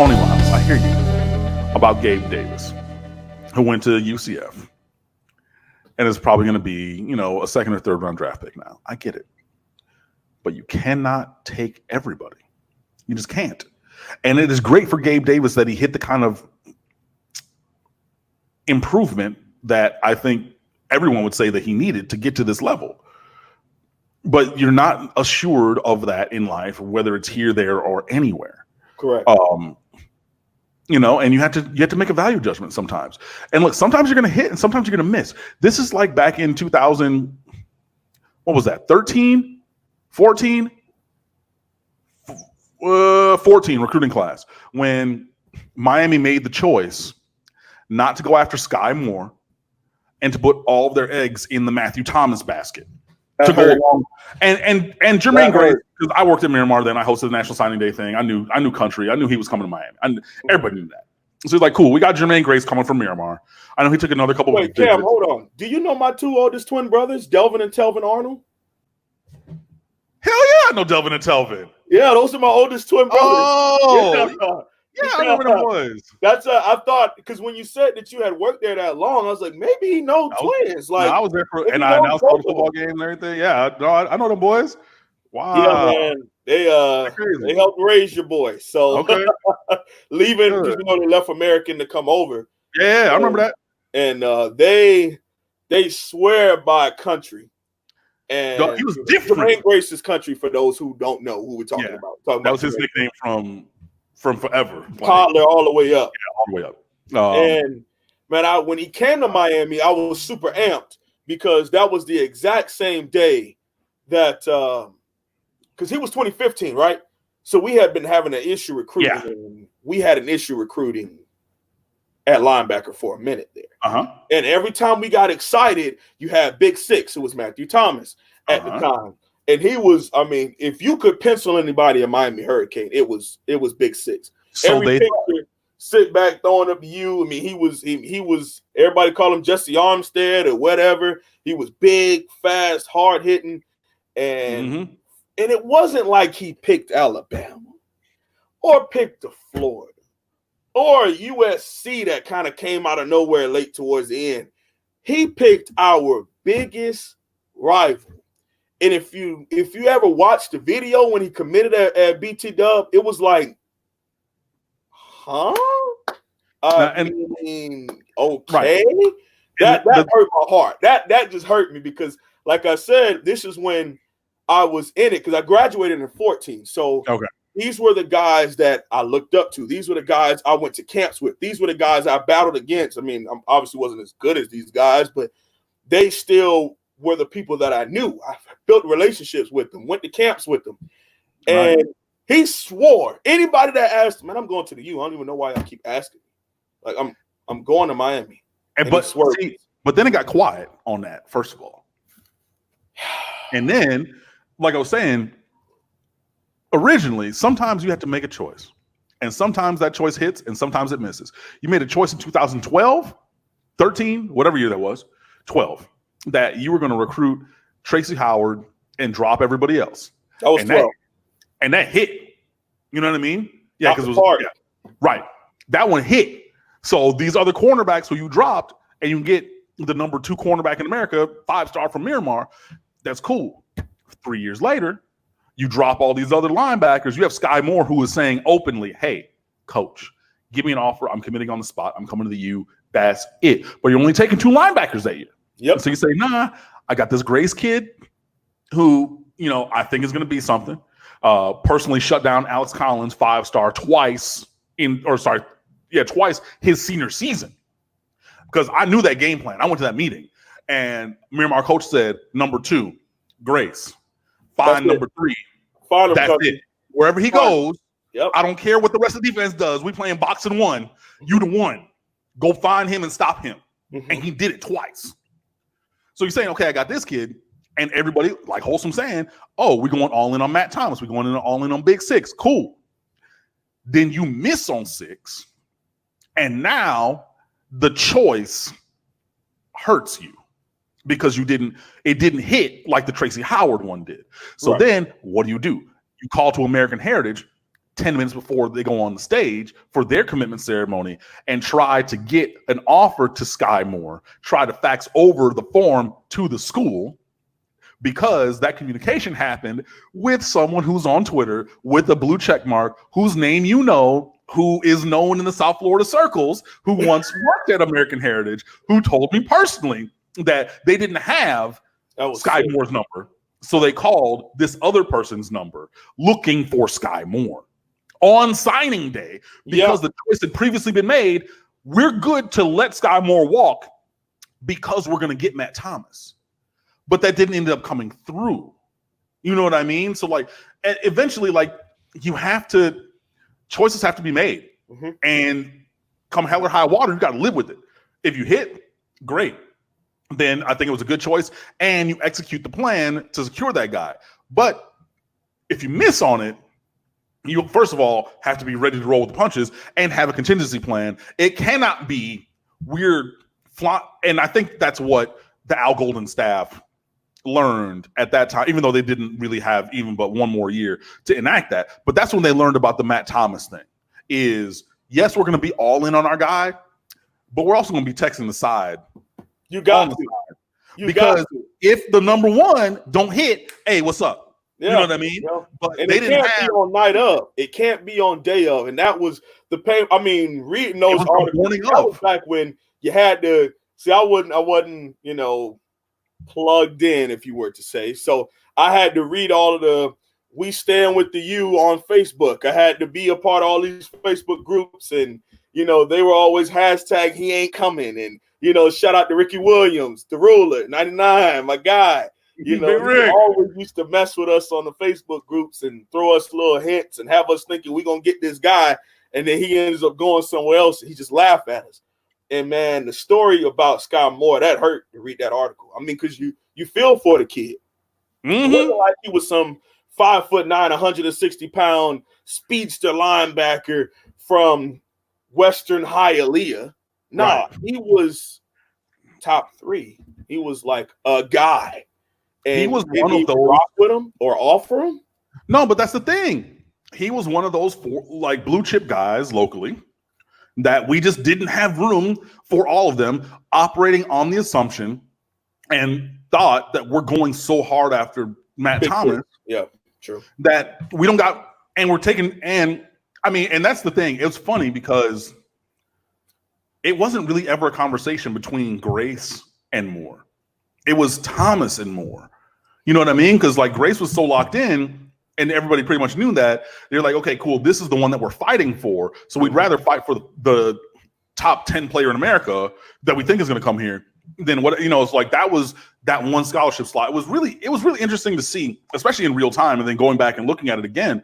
Tony Miles, I hear you about Gabe Davis, who went to UCF and is probably going to be, a second or third round draft pick now. I get it. But you cannot take everybody. You just can't. And it is great for Gabe Davis that he hit the kind of improvement that I think everyone would say that he needed to get to this level. But you're not assured of that in life, whether it's here, there, or anywhere. Correct. And you have to make a value judgment sometimes. And look, sometimes you're going to hit and sometimes you're going to miss. This is like back in 2000, what was that? 13, 14, 14 recruiting class, when Miami made the choice not to go after Sky Moore and to put all of their eggs in the Matthew Thomas basket. To go along. And Jermaine Grace, because I worked at Miramar then, I hosted the National Signing Day thing. I knew Country. I knew he was coming to Miami. Everybody knew that. So he's like, cool, we got Jermaine Grace coming from Miramar. I know he took another couple of Wait, Cam, hold on. Do you know my two oldest twin brothers, Delvin and Telvin Arnold? Hell yeah, I know Delvin and Telvin. Yeah, those are my oldest twin brothers. Oh, yeah, I remember them boys. That's I thought, because when you said that you had worked there that long, I was like, maybe he knows twins. Like, I was there and I announced all the football games and everything. Yeah, I know them boys. Wow. Yeah, man. They helped raise your boys. So okay. Leaving, because they left American to come over. Yeah, I remember that. And they swear by Country. And he was different. Jermaine Grace's Country, for those who don't know who we're talking about. That was his nickname from forever. Toddler all the way up. Yeah, all the way up. And man, when he came to Miami, I was super amped because that was the exact same day that because he was 2015, right? So we had been having an issue recruiting. Yeah. And we had an issue recruiting at linebacker for a minute there. And every time we got excited, you had Big Six. It was Matthew Thomas at the time. And he was, if you could pencil anybody in Miami Hurricane, it was Big Six. So every picture, sit back throwing up you. He was everybody called him Jesse Armstead or whatever. He was big, fast, hard hitting, and it wasn't like he picked Alabama or picked the Florida or USC that kind of came out of nowhere late towards the end. He picked our biggest rival. And if you ever watched the video when he committed at BT Dub, it was like, huh? Okay. Right. That hurt my heart. That just hurt me because, like I said, this is when I was in it because I graduated in 14. So these were the guys that I looked up to. These were the guys I went to camps with. These were the guys I battled against. I obviously wasn't as good as these guys, but they still were the people that I knew. I built relationships with them, went to camps with them. And he swore. Anybody that asked, man, I'm going to the U. I don't even know why I keep asking. Like, I'm going to Miami. But then it got quiet on that, first of all. And then, like I was saying, originally, sometimes you have to make a choice. And sometimes that choice hits and sometimes it misses. You made a choice in 2012, 13, whatever year that was, 12, that you were going to recruit Tracy Howard and drop everybody else. That was 12. And that hit. You know what I mean? Yeah, because it was right. That one hit. So these other cornerbacks who you dropped, and you get the number 2 cornerback in America, 5-star from Miramar, that's cool. 3 years later, you drop all these other linebackers. You have Sky Moore, who is saying openly, hey, coach, give me an offer. I'm committing on the spot. I'm coming to the U. That's it. But you're only taking 2 linebackers that year. Yep. So you say, nah, I got this Grace kid who, I think is going to be something. Personally shut down Alex Collins, 5-star, twice his senior season. Because I knew that game plan. I went to that meeting. And Miramar coach said, number 2, Grace. Find number 3. That's it. Wherever he goes, I don't care what the rest of the defense does. We playing boxing 1. You the one. Go find him and stop him. And he did it twice. So you're saying, okay, I got this kid. And everybody, like Wholesome saying, oh, we're going all in on Matt Thomas. We're going all in on Big Six. Cool. Then you miss on 6. And now the choice hurts you because it didn't hit like the Tracy Howard one did. So then what do? You call to American Heritage, 10 minutes before they go on the stage for their commitment ceremony and try to get an offer to Sky Moore, try to fax over the form to the school, because that communication happened with someone who's on Twitter with a blue check mark, whose name you know, who is known in the South Florida circles, who once worked at American Heritage, who told me personally that they didn't have Sky Moore's number. So they called this other person's number looking for Sky Moore on signing day because the choice had previously been made. We're good to let Sky Moore walk because we're going to get Matt Thomas. But that didn't end up coming through. You know what I mean? So like eventually, like choices have to be made. Mm-hmm. And come hell or high water, you got to live with it. If you hit, great. Then I think it was a good choice. And you execute the plan to secure that guy. But if you miss on it, you first of all have to be ready to roll with the punches and have a contingency plan. It cannot be weird. And I think that's what the Al Golden staff learned at that time, even though they didn't really have even but one more year to enact that. But that's when they learned about the Matt Thomas thing is, yes, we're going to be all in on our guy, but we're also going to be texting the side. You got to. Because if the number one don't hit, hey, what's up? Yeah. You know what I mean? Yeah. But and they didn't have be on night of. It can't be on day of. And that was the pain. I mean, reading those articles, that was back when you had to see, I wasn't, you know, plugged in, if you were to say. So I had to read all of the We Stand With the U on Facebook. I had to be a part of all these Facebook groups, and you know, they were always hashtag he ain't coming, and you know, shout out to Ricky Williams, the ruler, 99, my guy. You know, he always used to mess with us on the Facebook groups and throw us little hints and have us thinking we're gonna get this guy, and then he ends up going somewhere else and he just laughed at us. And man, the story about Sky Moore, that hurt to read that article. I mean, because you feel for the kid. It wasn't like he was some 5'9", 160-pound speedster linebacker from Western Hialeah. Nah, he was top 3. He was like a guy. And he was one of those rock with him or offer him. No, but that's the thing. He was one of those like blue chip guys locally that we just didn't have room for all of them, operating on the assumption and thought that we're going so hard after Matt Thomas. Yeah, true. That we don't got, and we're taking, and I mean, and that's the thing. It was funny because it wasn't really ever a conversation between Grace and Moore. It was Thomas and Moore. You know what I mean? Because like Grace was so locked in, and everybody pretty much knew that. They're like, okay, cool. This is the one that we're fighting for. So we'd rather fight for the top 10 player in America that we think is going to come here than what, you know, it's like that was that one scholarship slot. It was really interesting to see, especially in real time. And then going back and looking at it again,